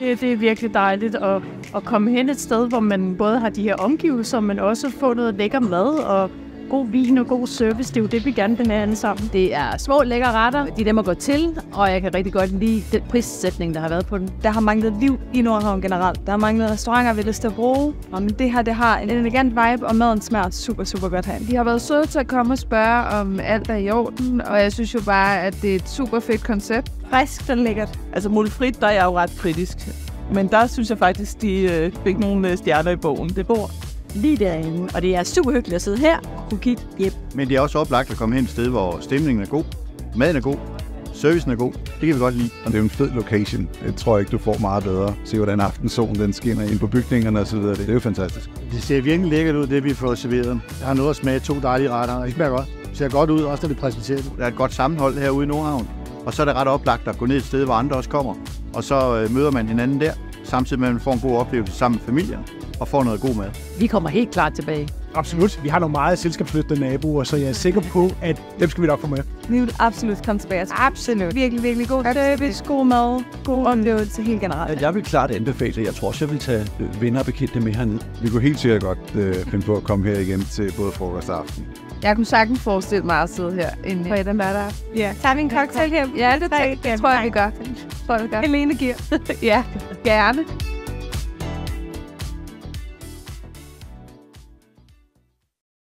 Det er virkelig dejligt at komme hen et sted, hvor man både har de her omgivelser, men også få noget lækker mad og god vin og god service. Det er jo det, vi gerne vil have alle sammen. Det er små, lækre retter. De er dem at gå til, og jeg kan rigtig godt lide den prissætning, der har været på den. Der har manglet liv i Nordhavn generelt. Der har manglet restauranter, vi har lyst til at bruge. Men det her, det har en elegant vibe, og maden smager super, super godt herinde. De har været søde til at komme og spørge, om alt er i orden, og jeg synes jo bare, at det er et super fedt koncept. Frisk og lækkert. Altså Mulefrit, der er jeg jo ret kritisk. Men der synes jeg faktisk, de fik nogle stjerner i bogen. Det bor lige derinde, og det er super hyggeligt at sidde her og kunne kigge hjem. Men det er også oplagt at komme hen et sted, hvor stemningen er god, maden er god, servicen er god. Det kan vi godt lide. Og det er en fed location. Jeg tror ikke, du får meget bedre. Se, hvordan aftensolen den skinner ind på bygningerne osv. Det er jo fantastisk. Det ser virkelig lækkert ud, det vi får serveret. Jeg har noget at smage 2 dejlige retter. Det smager godt. Det ser godt ud, også når det præsenterer det. Der er et godt sammenhold herude i Nordhavn. Og så er det ret oplagt at gå ned et sted, hvor andre også kommer. Og så møder man hinanden der, samtidig med at man får en god oplevelse sammen med familien og får noget god mad. Vi kommer helt klart tilbage. Absolut. Vi har nogle meget selskabslyttede naboer, så jeg er sikker på, at dem skal vi nok få med. Vi vil absolut komme tilbage. Absolut. Virkelig, virkelig god service, god mad, god oplevelse helt generelt. Jeg vil klart anbefale, jeg tror også, jeg vil tage venner og bekendte med hernede. Vi kunne helt sikkert godt finde på at komme her igen til både frokost og aften. Jeg kunne sagtens forestille mig at sidde her en fredag lørdag. Ja. Tager vi en cocktail her? Ja, det tror jeg, vi gør. Helene giver. Ja, gerne.